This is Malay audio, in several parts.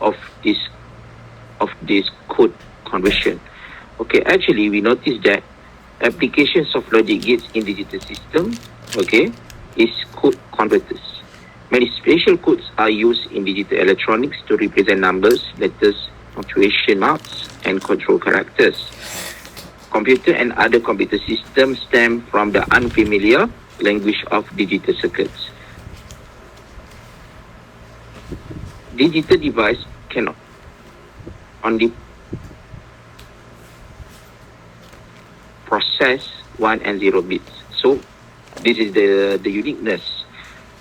of this code conversion. Okay, actually we noticed that applications of logic gates in digital system, okay, is code converters. Many special codes are used in digital electronics to represent numbers, letters, punctuation marks, and control characters. Computer and other computer systems stem from the unfamiliar language of digital circuits. Digital device cannot only process 1 and 0 bits. So this is the uniqueness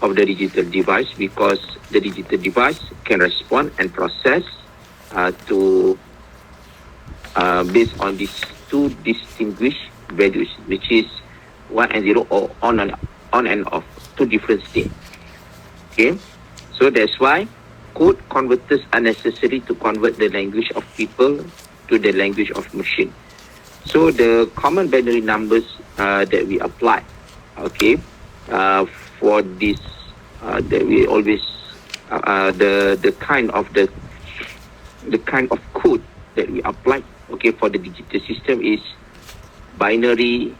of the digital device, because the digital device can respond and process to based on these two distinguished values, which is 1 and 0, or on and off, two different states. Okay, so that's why code converters are necessary to convert the language of people to the language of machine. So the common binary numbers that we apply, okay, for this that we always the kind of code that we apply, okay, for the digital system is binary,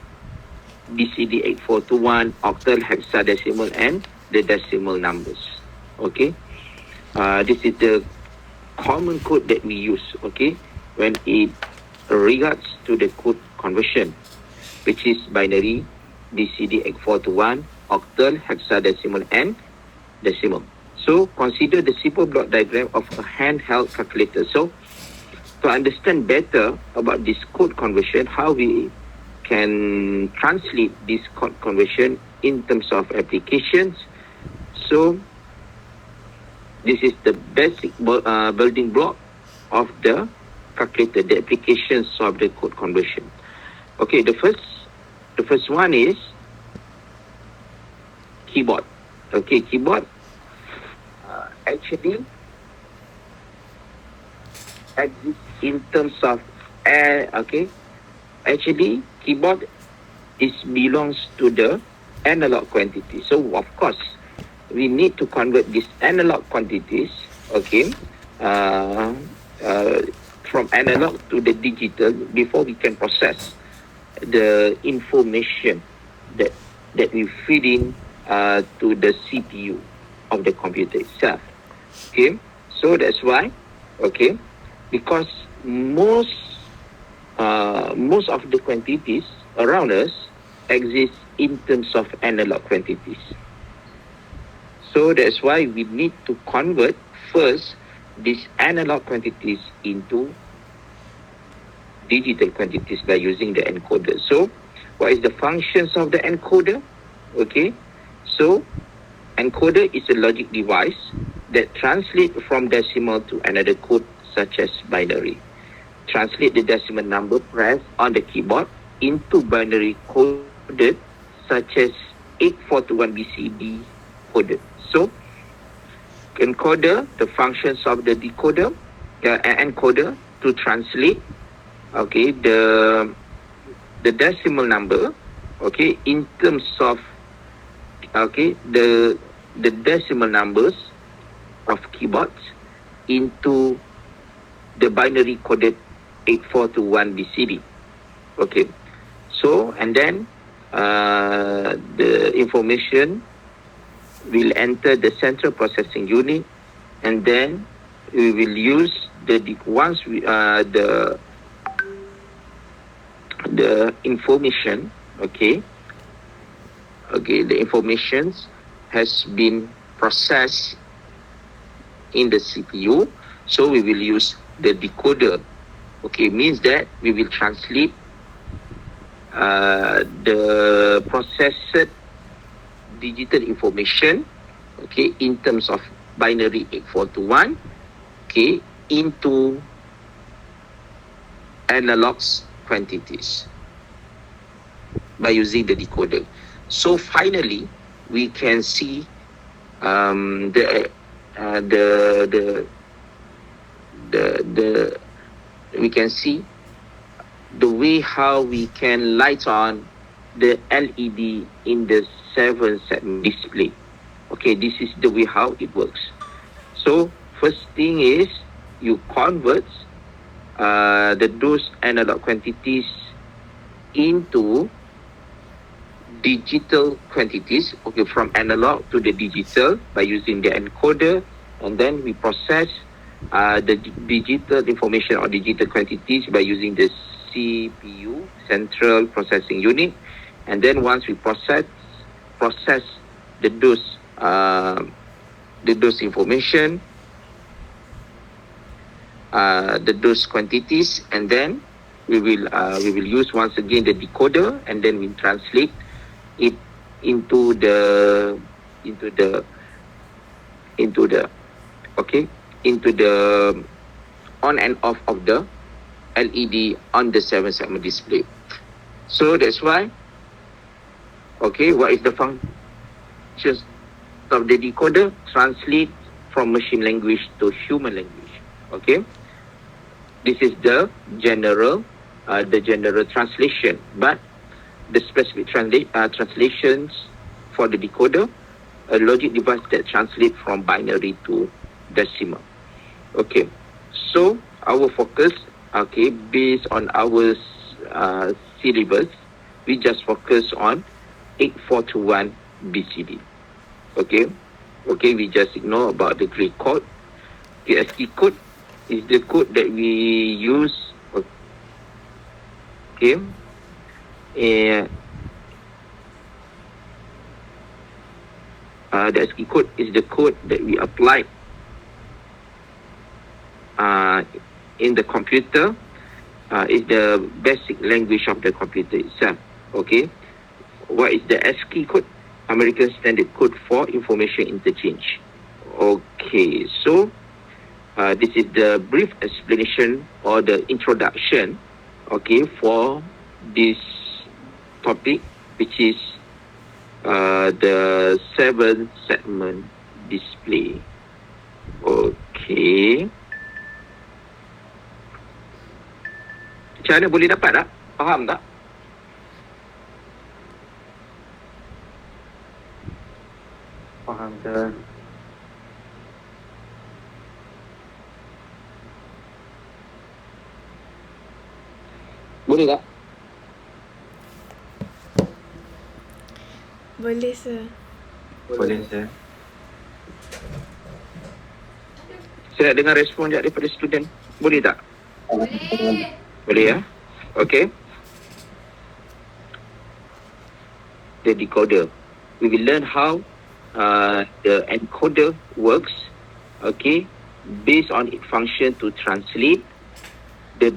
BCD 8421, octal, hexadecimal, and the decimal numbers. Okay, this is the common code that we use, okay, when it regards to the code conversion, which is binary, BCD 8421, octal, hexadecimal, and decimal. So consider the simple block diagram of a handheld calculator. So to understand better about this code conversion, how we can translate this code conversion in terms of applications. So this is the basic building block of the calculator, the applications of the code conversion. Okay, the first one is keyboard. Okay, keyboard actually exists in terms of okay, actually keyboard belongs to the analog quantity. So of course we need to convert these analog quantities, okay, from analog to the digital before we can process the information that we feed in to the CPU of the computer itself. Okay, so that's why, okay, because most of the quantities around us exist in terms of analog quantities. So that's why we need to convert first these analog quantities into digital quantities by using the encoder. So what is the functions of the encoder? Okay, so encoder is a logic device that translates from decimal to another code, such as binary. Translate the decimal number pressed on the keyboard into binary coded, such as 8421 BCD coded. So encoder, the functions of the decoder, encoder to translate, okay, the decimal number, okay, in terms of, okay, the decimal numbers of keyboards into the binary coded 8421 BCD. Okay, so and then the information will enter the central processing unit, and then we will use once we the information, okay, the informations has been processed in the CPU, so we will use the decoder. Okay, means that we will translate the processed digital information, okay, in terms of binary 8421, okay, into analog quantities by using the decoder. So finally, we can see we can see the way how we can light on the LED in the 7-segment display. Okay, this is the way how it works. So first thing is you convert those analog quantities into digital quantities, okay, from analog to the digital by using the encoder, and then we process the digital information or digital quantities by using the CPU, Central Processing Unit, and then once we process the dose information, the dose quantities, and then we will use once again the decoder, and then we translate it into the on and off of the LED on the 7-segment display. So that's why, okay, what is the functions of the decoder? Translate from machine language to human language. Okay, this is the general translation, but the specific translations for the decoder, a logic device that translates from binary to decimal. Okay, so our focus, okay, based on our syllabus, we just focus on 8421 BCD. Okay, we just ignore about the Greek code. The ASCII code is the code that we use. Okay, the ASCII code is the code that we apply in the computer. Is the basic language of the computer itself. Okay, what is the ASCII code? American Standard Code for Information Interchange. Okay, so this is the brief explanation or the introduction, okay, for this topic, which is the 7-segment display. Okay. Macam mana boleh dapat tak? Faham tak? Faham tak? Boleh tak? Boleh, sir. Boleh, sir. Saya nak dengar respon sekejap daripada student. Boleh tak? Boleh. Boleh ya? Okay. The decoder. We will learn how the encoder works. Okay. Based on its function to translate the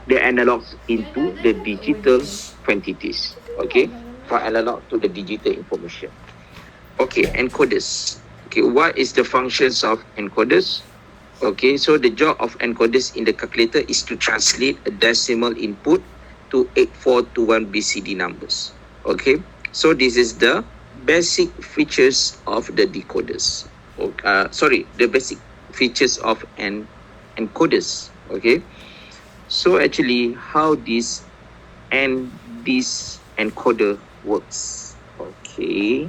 analogs into the digital quantities. Okay. From analog to the digital information. Okay. Encoders. Okay. What is the functions of encoders? Okay, so the job of encoders in the calculator is to translate a decimal input to 8421 BCD numbers. Okay, so this is the basic features of the decoders. The basic features of encoders. Okay, so actually how this encoder works. Okay.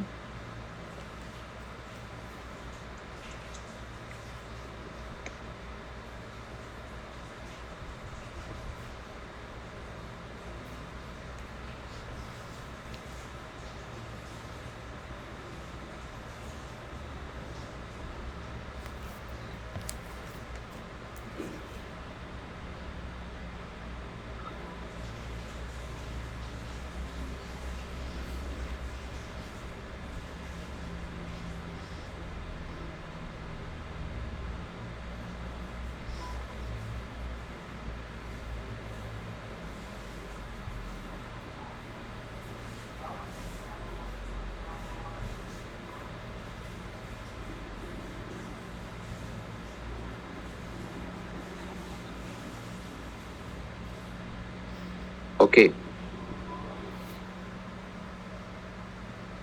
Okay.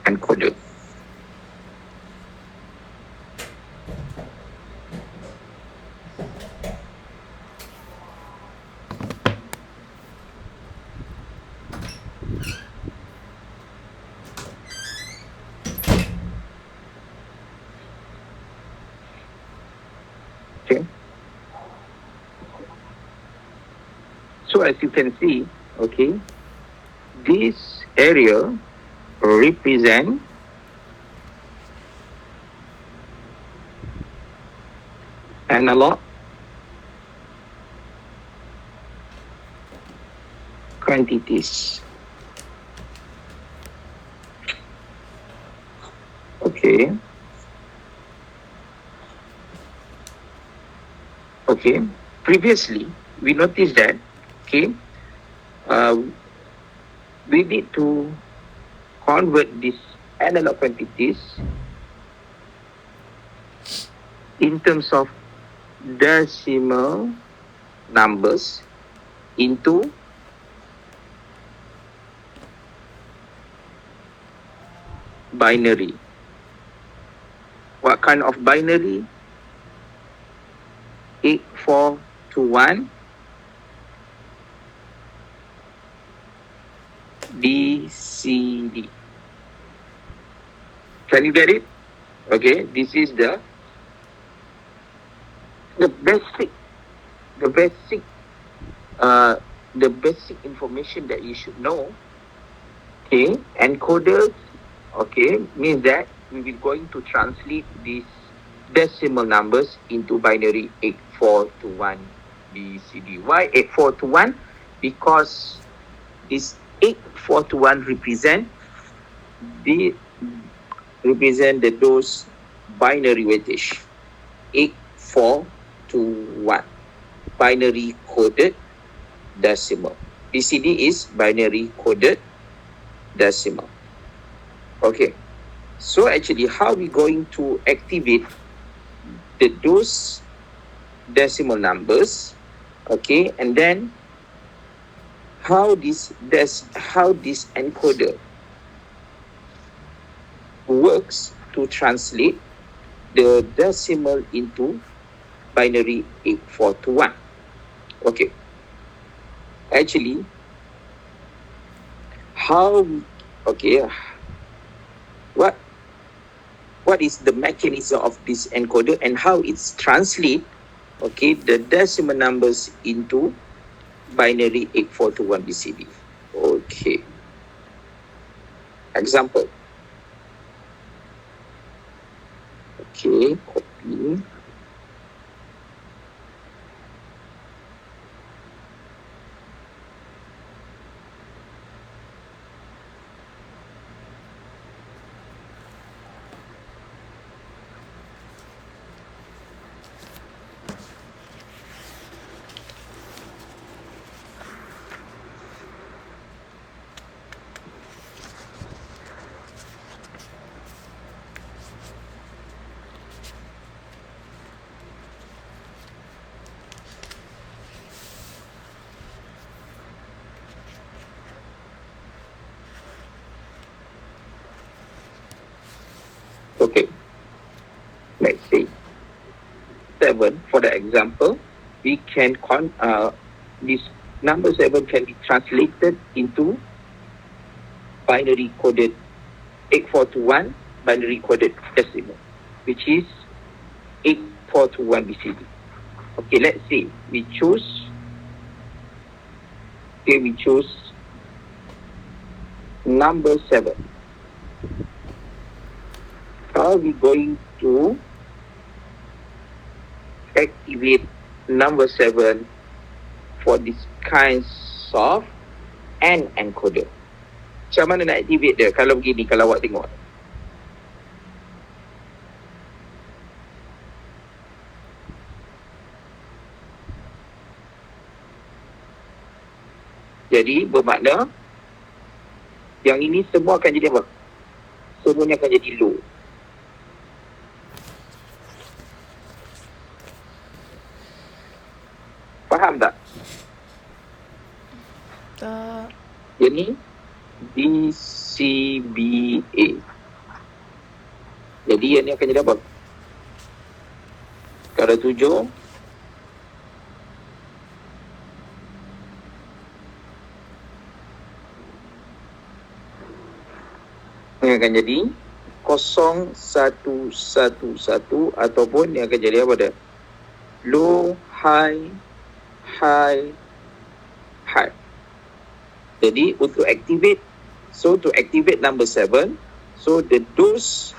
Encoder. Okay. So as you can see, okay, this area represent analog quantities. Okay. Okay. Previously, we noticed that, okay, we need to convert these analog quantities in terms of decimal numbers into binary. What kind of binary? 8421 BCD. Can you get it? Okay, this is the basic the basic information that you should know. Okay, encoders, okay, means that we will going to translate these decimal numbers into binary 8421 BCD. Why 8421? Because this 8421 represent those binary weightage 8421 binary coded decimal. BCD is binary coded decimal. Okay, so actually how we going to activate those decimal numbers, okay, and then how this encoder works to translate the decimal into binary 8421. Okay, actually what is the mechanism of this encoder and how it's translate, okay, the decimal numbers into binary 8421 BCD. Okay, example. Okay, copy. Okay, let's say 7 for the example. We can this number 7 can be translated into binary coded 8421 binary coded decimal, which is 8421 BCD. Okay, let's say we choose number 7. How are we going to activate number 7 for this kinds of encoder? Macam mana nak activate dia kalau begini, kalau awak tengok? Jadi bermakna yang ini semua akan jadi apa? Semuanya akan jadi low. Faham tak? Tak. Jadi DCBA. Jadi yang ni akan jadi apa? Kalau 7 ini akan jadi 0111 ataupun yang akan jadi apa dah? low, high, high, high. Jadi untuk activate, so to activate number 7, so the dose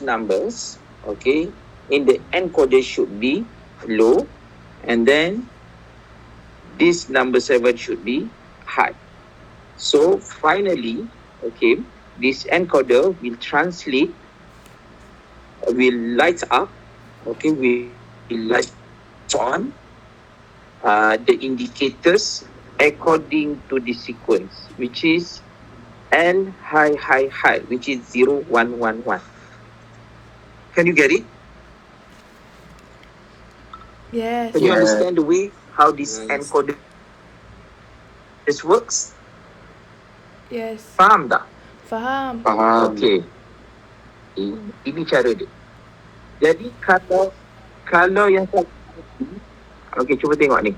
numbers, okay, in the encoder should be low, and then this number 7 should be high. So finally, okay, this encoder will translate, will light up, okay, will light on the indicators according to the sequence, which is N high high high, which is 0 1 1 1. Can you get it? Yes. Can you understand the way how this encoder this works? Yes. Faham tak? Faham. Okay. Ini cara dia. Jadi kalau yang saya, okay, cuba tengok ni.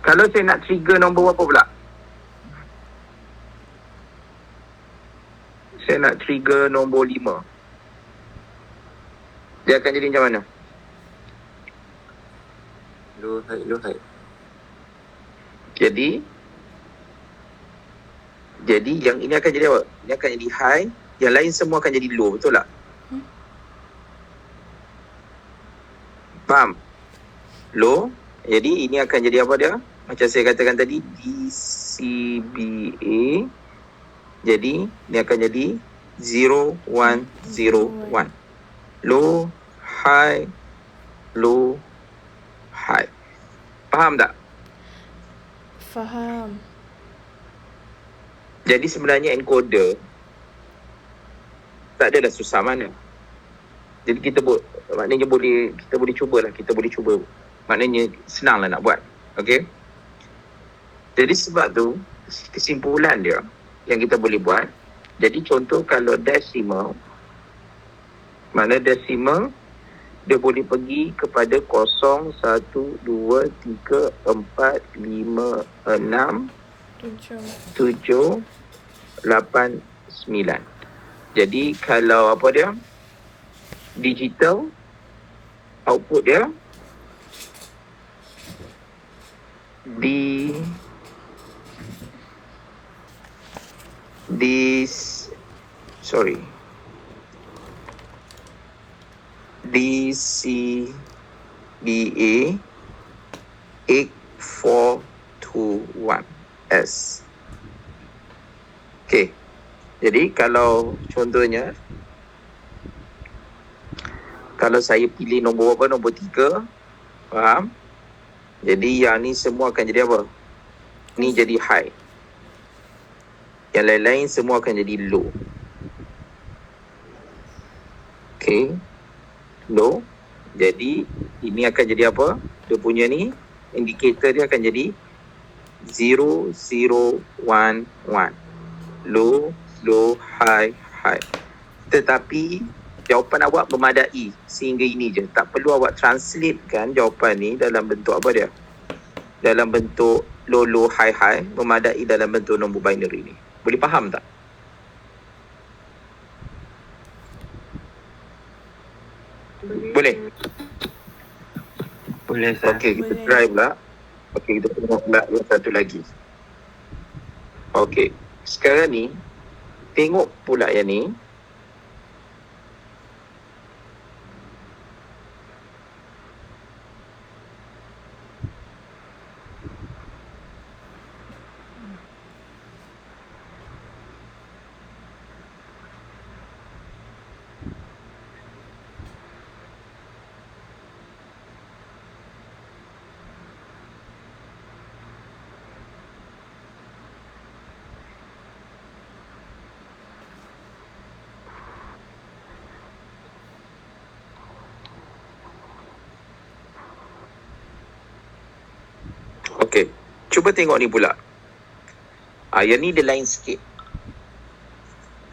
Kalau saya nak trigger nombor apa pula? Saya nak trigger nombor 5. Dia akan jadi macam mana? Low high. Jadi yang ini akan jadi apa? Ini akan jadi high, yang lain semua akan jadi low, betul tak? Faham? Low. Jadi ini akan jadi apa dia? Macam saya katakan tadi, DCBA. Jadi ini akan jadi 0 1 0 1. Low, high, low, high. Faham tak? Faham. Jadi sebenarnya encoder tak adalah susah mana. Jadi kita maknanya kita boleh cuba. Maknanya senanglah nak buat. Okey. Jadi sebab tu kesimpulan dia yang kita boleh buat. Jadi contoh kalau decimal, mana decimal dia boleh pergi kepada 0 1 2 3 4 5 6 7 8 9. Jadi kalau apa dia? Digital output dia DCBA 8421S. Okey. Jadi kalau contohnya, kalau saya pilih nombor apa? Nombor 3. Faham? Jadi yang ni semua akan jadi apa? Ni jadi high. Yang lain-lain semua akan jadi low. Okay. Low. Jadi ini akan jadi apa? Dia punya ni, indikator dia akan jadi 0 0 1 1. Low, low, high, high. Tetapi jawapan awak memadai sehingga ini je. Tak perlu awak translatekan jawapan ni dalam bentuk apa dia? Dalam bentuk low, low, high, high. Memadai dalam bentuk nombor binary ni. Boleh faham tak? Boleh? Boleh, sir. Okey, kita try pula. Okey, kita tengok pula yang satu lagi. Okey, sekarang ni tengok pula yang ni. Okey, cuba tengok ni pula. Yang ni dia lain sikit.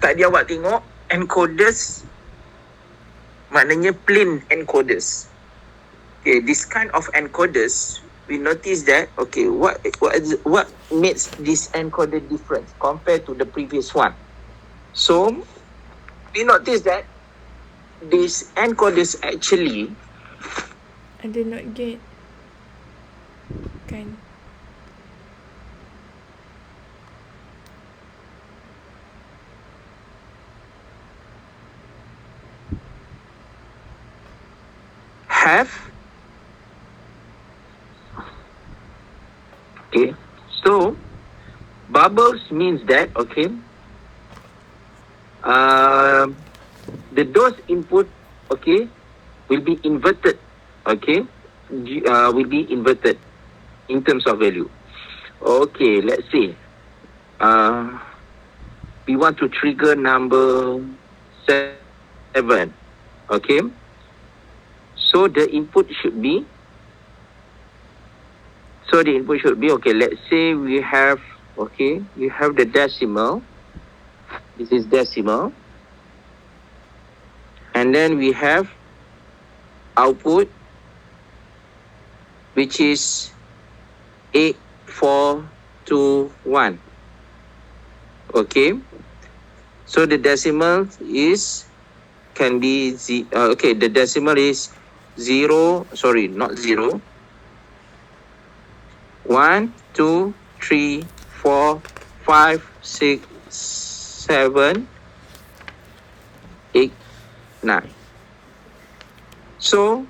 Tadi awak tengok encoders, maknanya plain encoders. Okay, this kind of encoders, we notice that, okay, what makes this encoder different compared to the previous one? So, we notice that these encoders actually I did not get. Kan. have, okay, so bubbles means that, okay, the dose input, okay, will be inverted, okay, will be inverted in terms of value. Okay, let's see. We want to trigger number 7, okay. So the input should be, okay, let's say we have, okay, we have the decimal. This is decimal. And then we have output, which is 8421. Okay. So the decimal is, can be, okay, the decimal is 0, sorry, not 0. 1, 2, 3, 4, 5, 6, 7, 8, 9. So,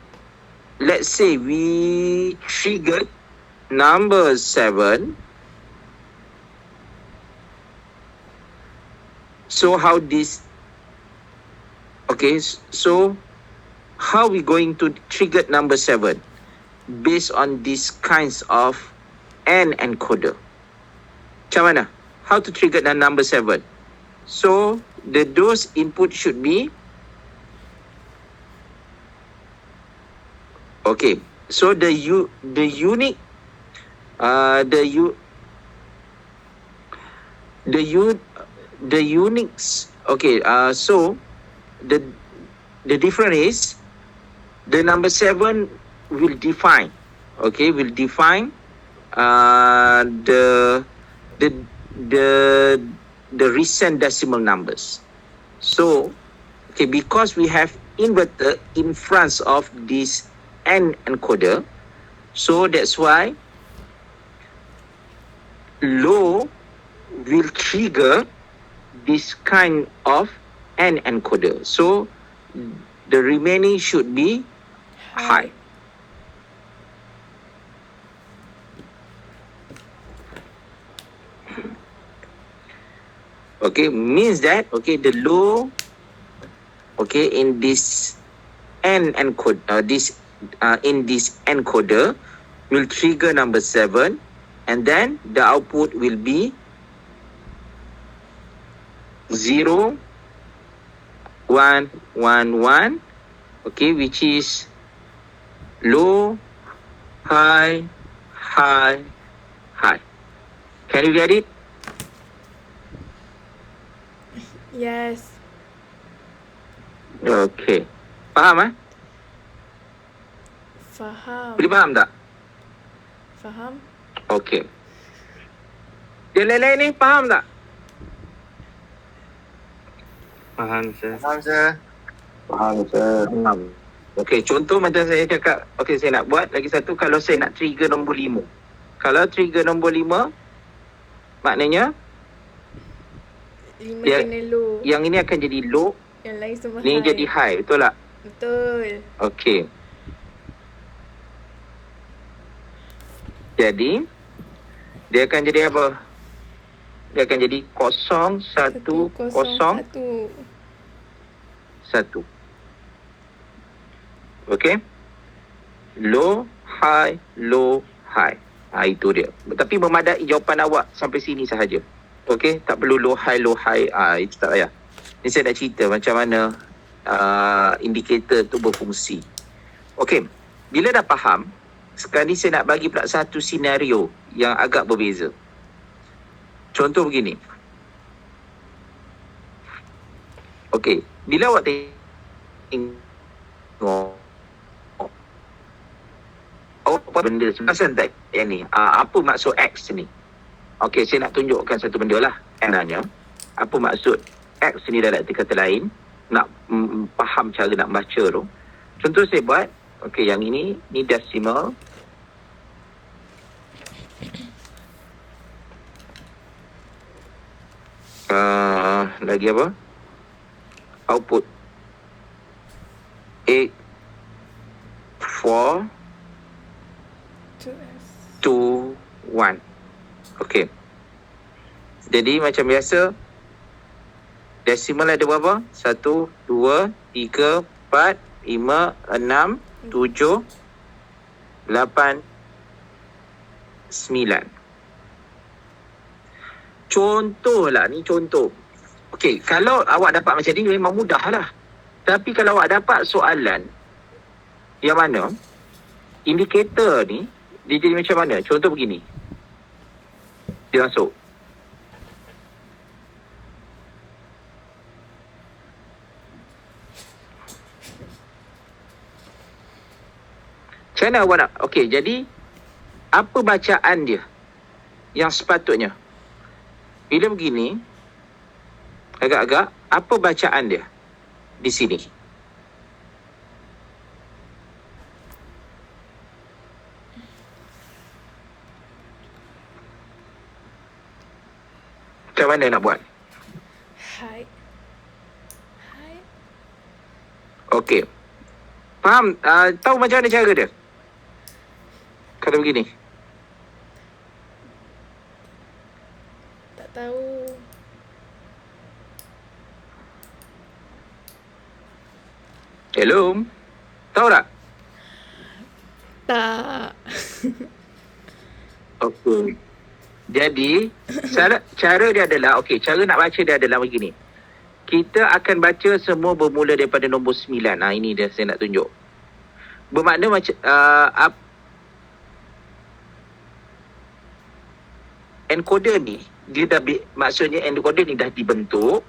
let's say we triggered number 7. So how this, okay, so how we going to trigger number 7 based on these kinds of N encoder? Macam mana? How to trigger the number 7? So the dose input should be, okay, so the unique Unix, okay, so the difference is the number 7 will define, okay, will define the recent decimal numbers. So, okay, because we have inverter in front of this N encoder, so that's why low will trigger this kind of N encoder. So the remaining should be high. Okay, means that, okay, the low, okay, in this N encoder, in this encoder will trigger number 7, and then the output will be 0, 1, 1, 1, okay, which is low, high, high, high. Can you get it? Yes. Okay. Faham Faham. Boleh faham tak? Faham? Okay. Yang lain-lain ni faham tak? Faham, sir. Faham. Okay, contoh macam saya cakap, okay, saya nak buat lagi satu. Kalau saya nak trigger nombor 5. Kalau trigger nombor 5, maknanya 5 Dia- kena low. yang ini akan jadi low, Yang lain semua ni high. jadi high, betul tak? Betul. Okay. Jadi, dia akan jadi apa? Dia akan jadi 0, 1, 0, 1. Okay? Low, high, low, high. Itu dia. Tapi memadai jawapan awak sampai sini sahaja. Okay? Tak perlu low, high, low, high. Itu tak payah. Ni saya nak cerita macam mana indikator tu berfungsi. Okay. Bila dah faham, sekarang ni saya nak bagi pula satu senario yang agak berbeza. Contoh begini. Okay. Bila awak tengok apa benda sebenarnya tak yang ni, apa maksud X ni? Okey, saya nak tunjukkan satu benda lah. Sebenarnya, apa maksud X ni dalam arti kata lain? nak faham cara nak baca tu. Contoh saya buat, okey, yang ini decimal. Lagi apa? Output 8 4 2S. 2 1. Okey. Jadi macam biasa, decimal ada berapa? 1, 2, 3, 4, 5, 6, 7, 8, 9. Contohlah, ni contoh. Okey, kalau awak dapat macam ni memang mudah lah. Tapi kalau awak dapat soalan yang mana indikator ni dia jadi macam mana? Contoh begini. Dia masuk. Macam mana awak nak? Okey, jadi apa bacaan dia yang sepatutnya? Bila begini, agak-agak, apa bacaan dia di sini? Macam mana nak buat? Hai. Hai. Okey. Faham? Tahu macam mana cara dia? Kalau begini. Tak tahu. Hello? Tahu tak? Tak. Okey. Jadi, cara dia adalah, okey, cara nak baca dia adalah begini. Kita akan baca semua bermula daripada nombor 9. Ini dia saya nak tunjuk. Bermakna macam, encoder ni, dia dah, maksudnya encoder ni dah dibentuk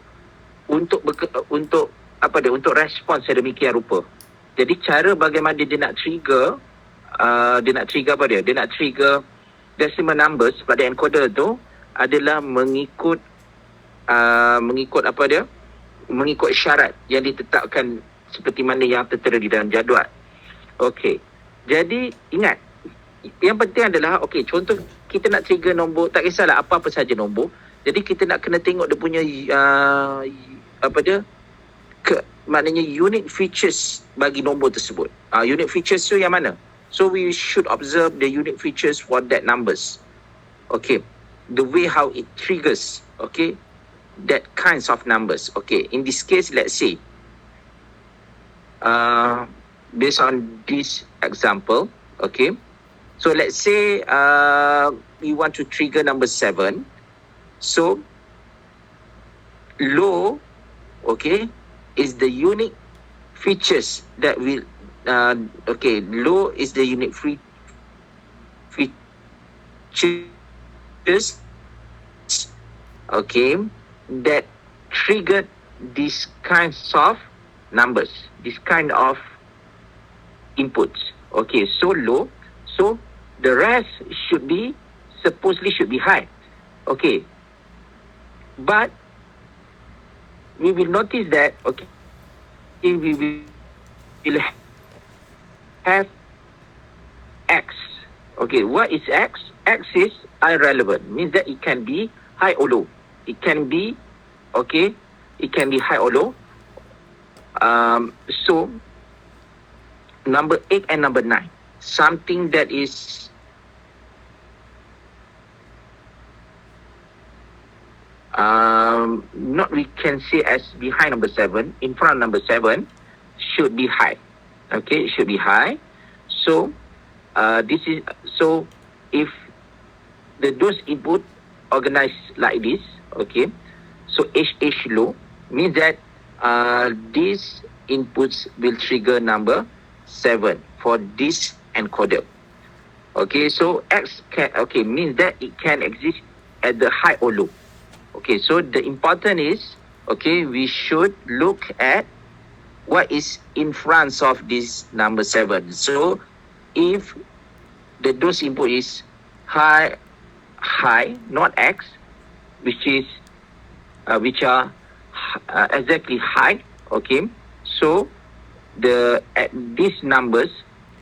untuk untuk respon sedemikian rupa. Jadi, cara bagaimana dia nak trigger, dia nak trigger decimal numbers pada encoder tu adalah mengikut mengikut syarat yang ditetapkan seperti mana yang tertera di dalam jadual. Okey. Jadi ingat, yang penting adalah, okey, contoh kita nak trigger nombor, tak kisahlah apa-apa saja nombor. Jadi kita nak kena tengok dia punya maknanya unique features bagi nombor tersebut. Unique features tu yang mana? So we should observe the unique features for that numbers. Okay. The way how it triggers, okay, that kinds of numbers. Okay. In this case, let's say, based on this example, okay. So let's say we want to trigger number 7. So low, okay, is the unique features that will low is the unique features, okay, that triggered these kinds of numbers, this kind of inputs. Okay, so low, so the rest supposedly should be high. Okay, but we will notice that, okay, we will have X. Okay, what is X? X is irrelevant. Means that it can be high or low. It can be, okay, it can be high or low. So, number 8 and number 9. Something that is not we can say as behind number 7, in front of number 7, should be high. Okay, it should be high. So, if those input organized like this, okay, so H low means that these inputs will trigger number 7 for this encoder. Okay, so X means that it can exist at the high or low. Okay, so the important is, okay, we should look at what is in front of this number 7. So, if the dose input is high, not X, which are exactly high, Okay, so at these numbers,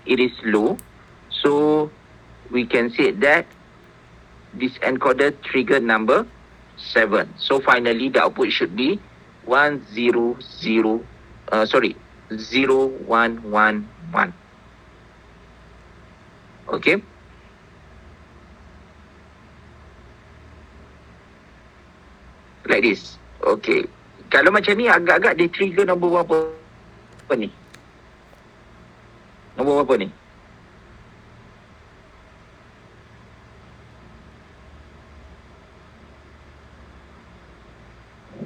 it is low. So we can say that this encoder trigger number 7. So finally the output should be 0111. Okay. Like this. Okay. Kalau macam ni agak-agak dia trigger nombor berapa? Apa ni? Nombor berapa ni?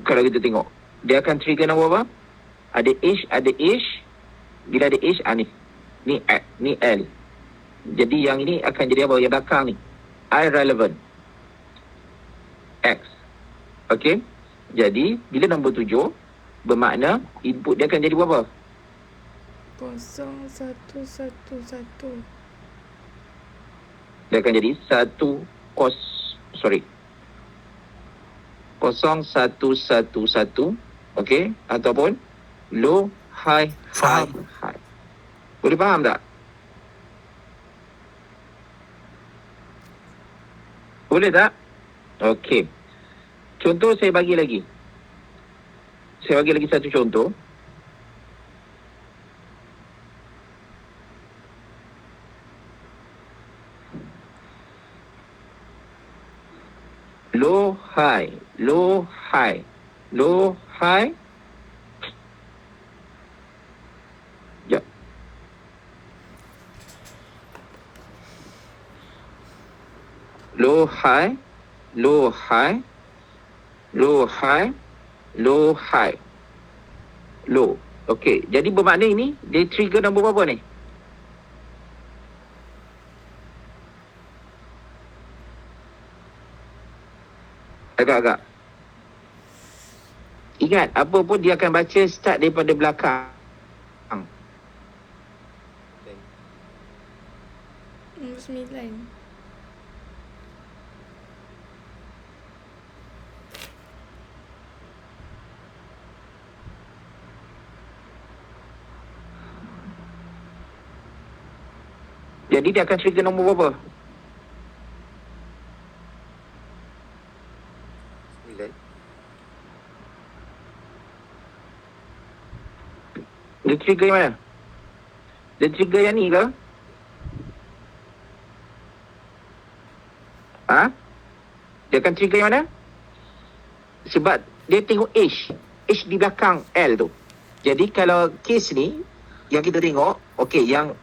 Kalau kita tengok, dia akan trigger nombor apa? Ada H. Bila ada H, ni L. Jadi yang ini akan jadi apa? Yang belakang ni, irrelevant. X. Okay. Jadi, bila nombor 7, bermakna input dia akan jadi berapa? 0111. Dia akan jadi 0111. Okay. Ataupun low, high, high, high. Boleh faham tak? Boleh tak? Okay. Contoh saya bagi lagi. Saya bagi lagi satu contoh. Low, high, low, high, low, high. Sekejap. Low, high, low, high, low, high, low, high, low. Okey, jadi bermakna ini dia trigger nombor berapa ni? Agak-agak. Ingat, apa pun dia akan baca start daripada belakang. Nombor 9. Jadi dia akan trigger nombor berapa? 9. Dia trigger yang mana? Dia trigger yang ni ke? Ha? Dia akan trigger yang mana? Sebab dia tengok H. H di belakang L tu. Jadi kalau case ni, yang kita tengok, okey, yang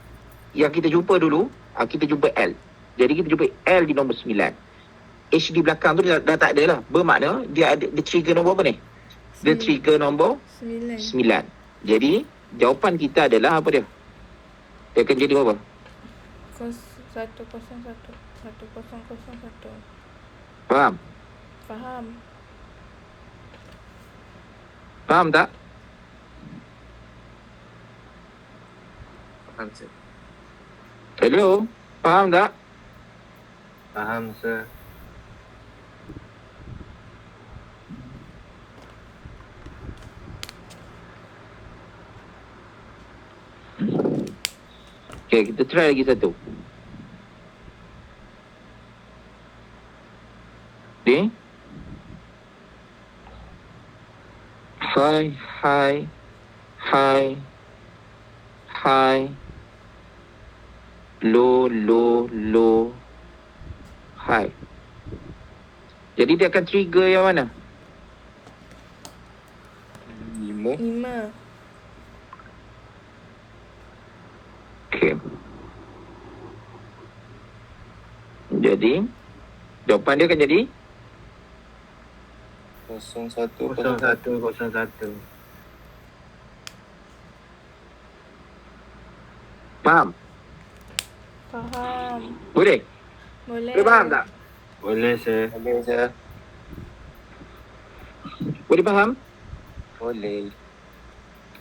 kita jumpa dulu, kita jumpa L. Jadi kita jumpa L di nombor 9. H di belakang tu dah tak ada lah. Bermakna dia trigger nombor apa ni? Dia trigger nombor 9. 9. Jadi jawapan kita adalah apa dia? Dia akan jadi berapa? 101. 1001. Faham? Faham. Faham tak? Faham, sir. Hello? Faham tak? Faham, sir. Okay, kita try lagi satu. Okay. High, high, high, high, low, low, low, high. Jadi dia akan trigger yang mana? 5. 5. Okay. Jadi jawapan dia akan jadi 0101. faham? Faham. Boleh? Boleh. Boleh faham tak? Boleh, sir. Boleh, sir. Boleh faham? Boleh.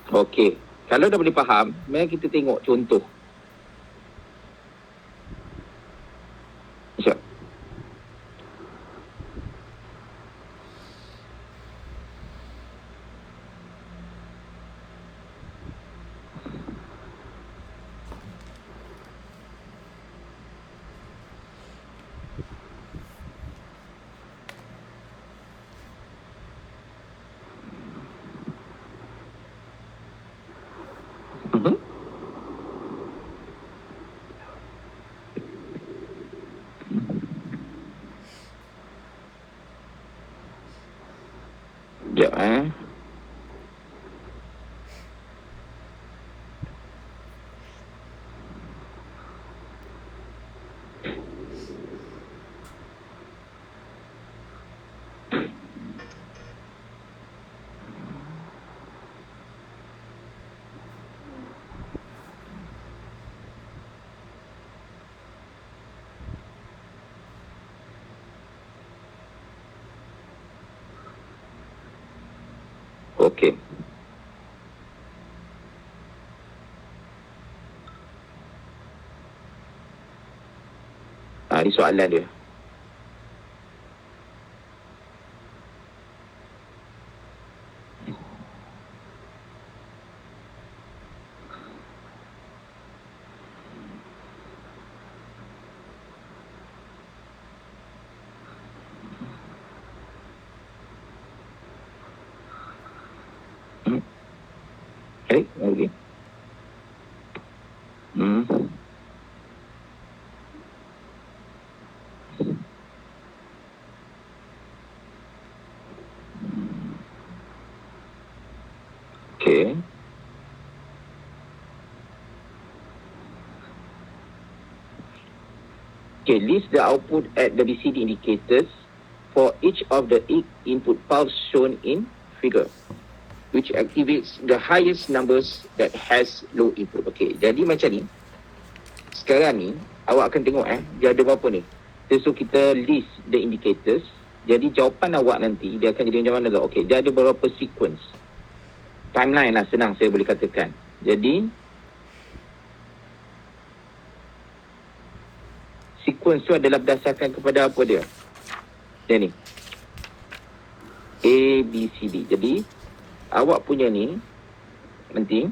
Okey. Kalau dah boleh faham, mari kita tengok contoh. Sekejap. Okey. Ini soalan dia. Okey. Okay. Okay, list the output at the BCD indicators for each of the input pulse shown in figure, which activates the highest numbers that has low input. Okay, jadi macam ni. Sekarang ni, awak akan tengok dia ada berapa ni. So, kita list the indicators. Jadi, jawapan awak nanti, dia akan jadi macam mana tau. Okay, dia ada beberapa sequence. Timeline lah, senang saya boleh katakan. Jadi, sequence tu adalah berdasarkan kepada apa dia. Dia ni. A, B, C, D. Jadi, awak punya ni, nanti,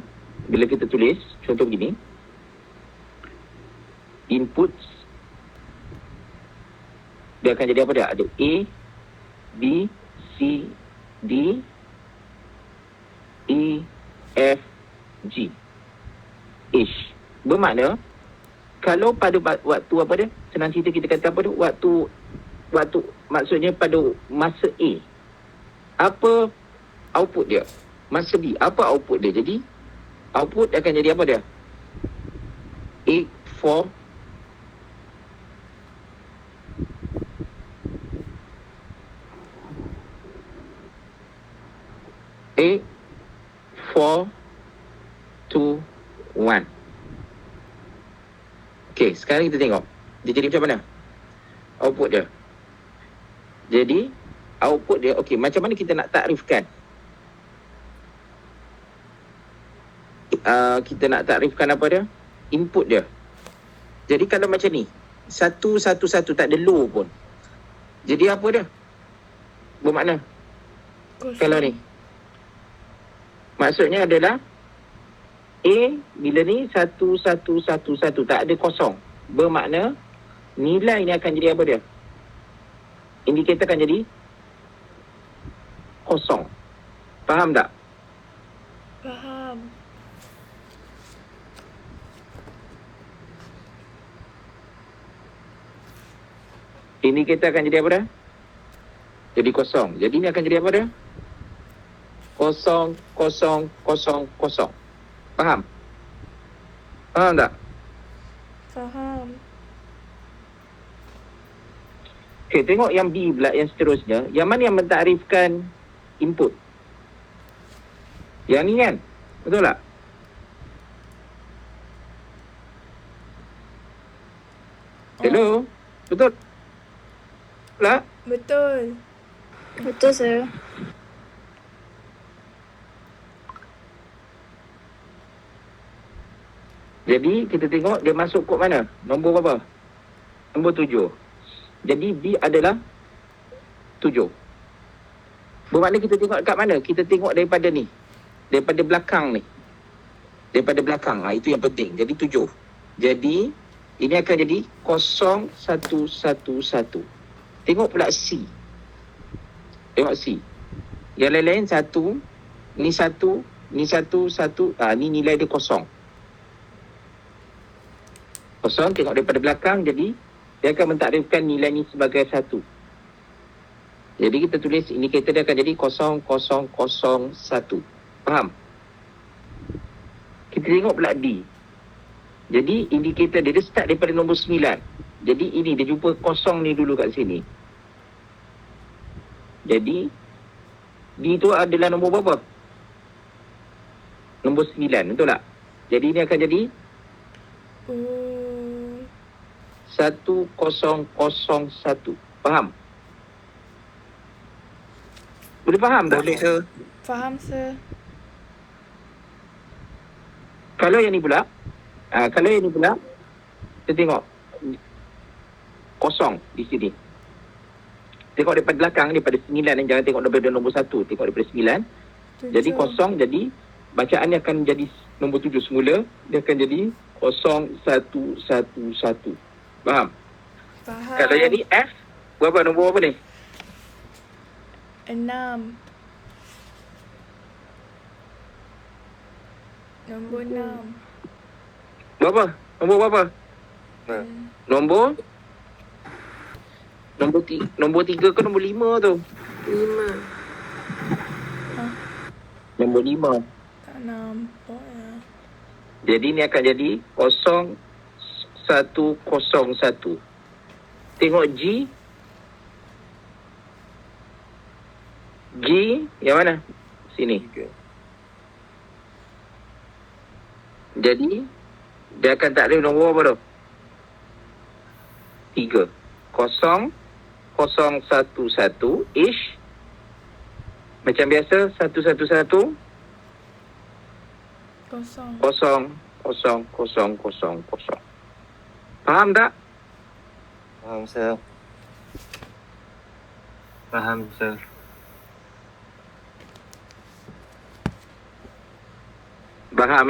bila kita tulis, contoh begini. Inputs, dia akan jadi apa dia? Ada A, B, C, D, E, F, G. H. Bermakna, kalau pada waktu apa dia? Senang cerita kita kata apa tu? Waktu maksudnya pada masa A. Apa output dia? Masa B. Apa output dia? Jadi, output akan jadi apa dia? 8, 4, 8, 4, 2, 1. Okey, sekarang kita tengok. Dia jadi macam mana? Output dia. Jadi, output dia, okey, macam mana kita nak takrifkan? Kita nak takrifkan apa dia? Input dia. Jadi, kalau macam ni, 1, 1, 1, tak ada low pun. Jadi, apa dia? Bermakna? Kalau ni. Maksudnya adalah A bila ni 1, 1, 1, 1. Tak ada kosong. Bermakna nilai ni akan jadi apa dia? Indikator akan jadi kosong. Faham tak? Faham. Indikator akan jadi apa dia? Jadi kosong. Jadi ni akan jadi apa dia? Kosong, kosong, kosong, kosong. Faham? Faham tak? Faham. Okay, tengok yang B pula, yang seterusnya. Yang mana yang mentakrifkan input? Yang ni kan? Betul tak? Hello? Betul tak? Betul. Betul, sir. Jadi kita tengok dia masuk kod mana? Nombor berapa? Nombor 7. Jadi B adalah 7. Bermakna kita tengok dekat mana? Kita tengok daripada ni. Daripada belakang ni. Daripada belakang. Itu yang penting. Jadi 7. Jadi ini akan jadi 0, 1, 1, 1. Tengok pula C. Tengok C. Yang lain-lain 1. Ni 1. Ni 1, 1. Ni nilai dia 0. Kosong, tengok daripada belakang, jadi dia akan mentakrifkan nilai ni sebagai 1. Jadi kita tulis indikator dia akan jadi 0, 0, 0, 1. Faham? Kita tengok pula D. Jadi indikator dia start daripada nombor 9. Jadi ini dia jumpa kosong ni dulu kat sini. Jadi D tu adalah nombor berapa? Nombor 9, betul tak? Jadi ini akan jadi 1001. Faham? Boleh faham tak? Boleh, sir. Faham, sir. Kalau yang ni pula, kita tengok kosong di sini. Tengok daripada belakang, daripada 9, dan jangan tengok daripada nombor 1. Tengok daripada 9. Jadi 7. kosong, jadi bacaannya akan jadi nombor 7 semula. Dia akan jadi 0111. Faham? Faham. Kalau yang ni F, berapa nombor apa ni? 6. Nombor 6. Berapa? Nombor berapa? Nombor? Nombor 3 ke nombor 5 tu? 5. Nombor 5. Tak nampak ya. Jadi ni akan jadi 0101. Tengok G. G yang mana? Sini. Jadi dia akan tak ada nombor apa tu? 3. 0011 ish. Macam biasa 111 Kosong. 0000. Faham tak? Faham, sir. Faham, sir. Faham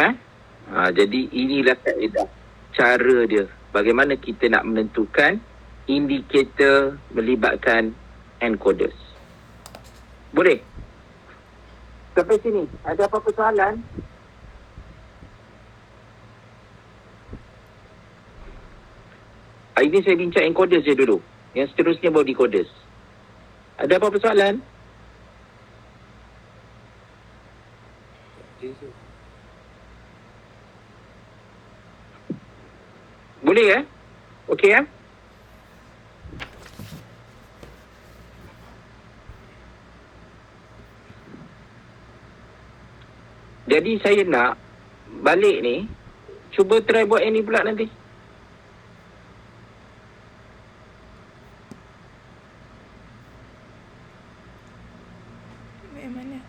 jadi inilah kaedah cara dia. Bagaimana kita nak menentukan indikator melibatkan encoders. Boleh? Sampai sini. Ada apa-apa soalan? Ini saya bincang encoders je dulu. Yang seterusnya baru decoders. Ada apa-apa soalan? Boleh Okey Jadi saya nak balik ni, cuba try buat yang ni pula nanti. Yang mana?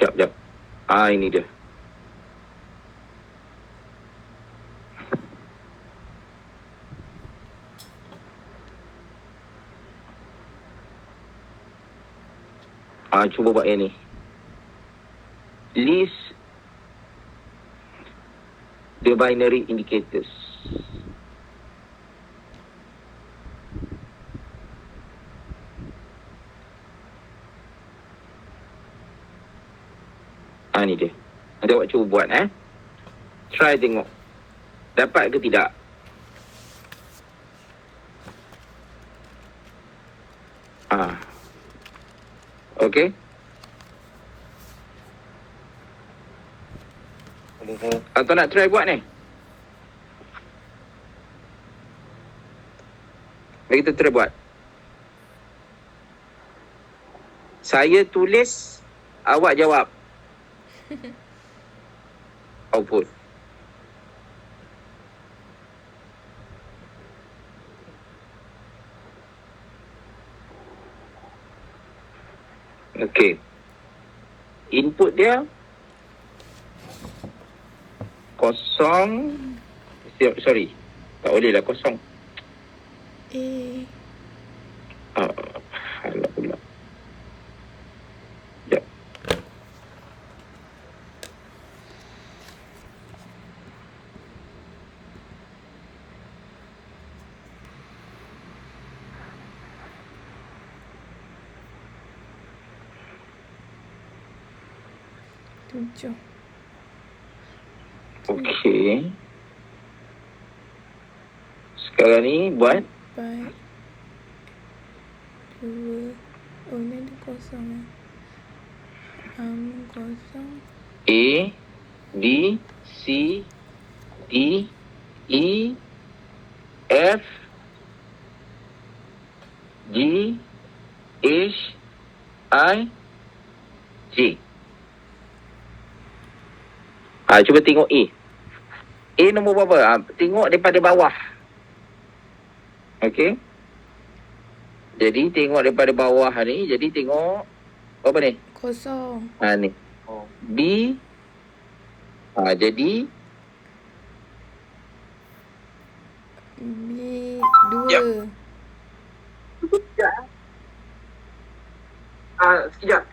Sekejap. Ini dia. Cuba buat yang ni. List the binary indicators. Ni dia. Nanti awak cuba buat Try tengok. Dapat ke tidak? Okey. Boleh, sir. Atau nak try buat ni? Mari kita try buat. Saya tulis, awak jawab. Output. Okey. Input dia kosong. Sorry. Tak boleh lah kosong. Alah pula. Sekejap. Tujuh. Okey. Sekarang ni buat 4, 2. Oh, ni ada kosong kosong. A, B, C, D, E, F, G, H I J. Cuba tengok A. A nombor berapa? Tengok daripada bawah. Okey. Jadi tengok daripada bawah ni. Jadi tengok apa ni? Kosong. Ni. Oh. B. Jadi B. 2. sekejap.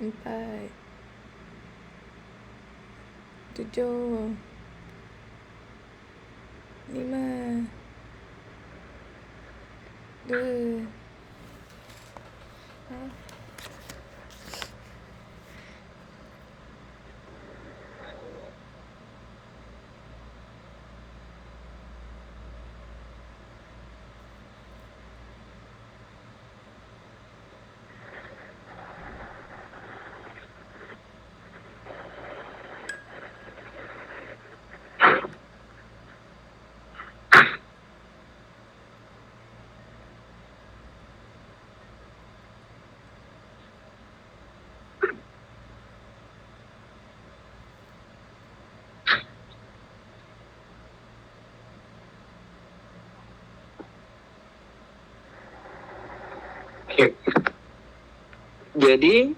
Empat. 7. 5. 2. Okay. Jadi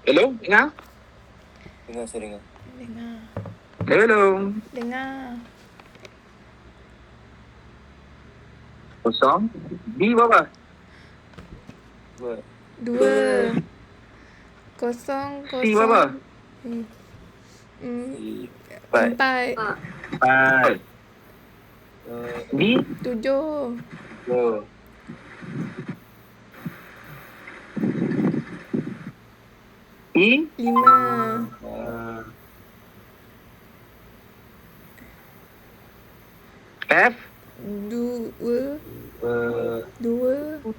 hello, dengar? Dengar, saya dengar. Dengar. Hello. Dengar. Kosong. B berapa? 2. 2. Kosong. C berapa? Empat. 4. B 7. 2. E 5. F 2. 2.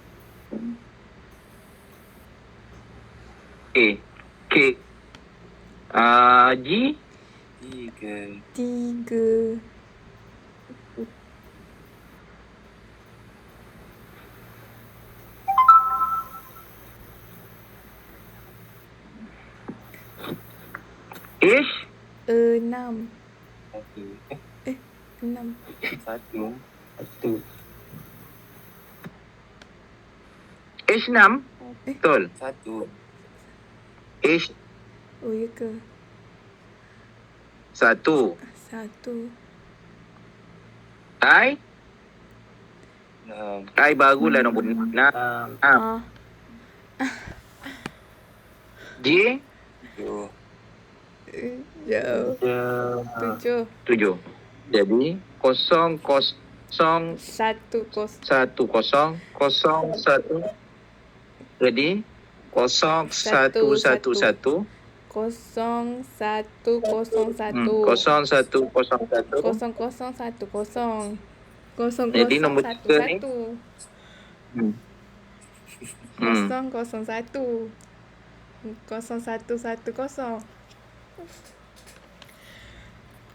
A K G 3. 3. H 6. 6. 1. H 6 betul. 1. H Oh, ya ke? 1 1. I 6. I barulah nombor 6. J 7. Jauh. 7. 7. Jadi 0 0 1 1 0 0 1. Jadi 0 1 1 1 0 1 0 1. 0 1 0 1. 0 Jadi 0 nombor 1 3 ni 1. 0 0 1. 0 1 1 0.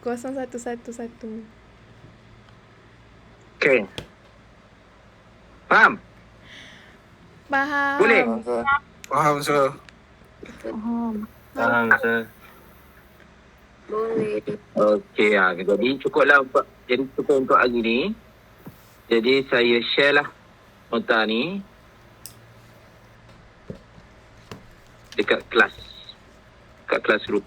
0 1 1 1. Okey. Faham? Faham. Boleh? Faham, sir. Faham, sir. Boleh. Okey, jadi cukuplah untuk hari ni. Jadi saya share lah nota ni dekat kelas. Dekat classroom.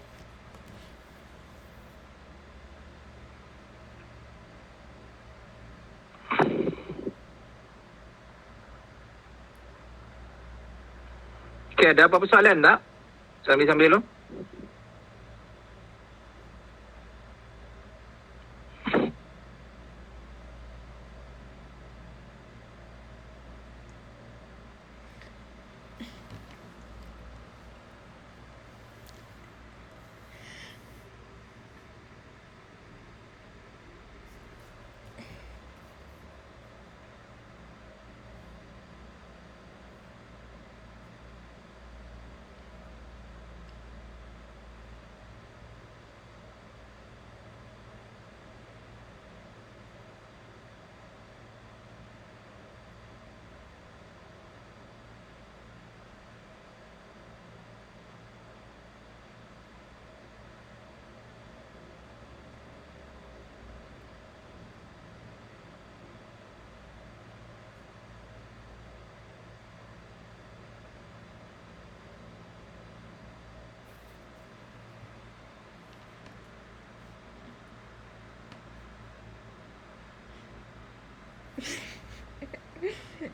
Okey, ada apa-apa soalan tak? Sambil-sambil tu.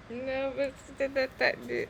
Kenapa kita tak ada?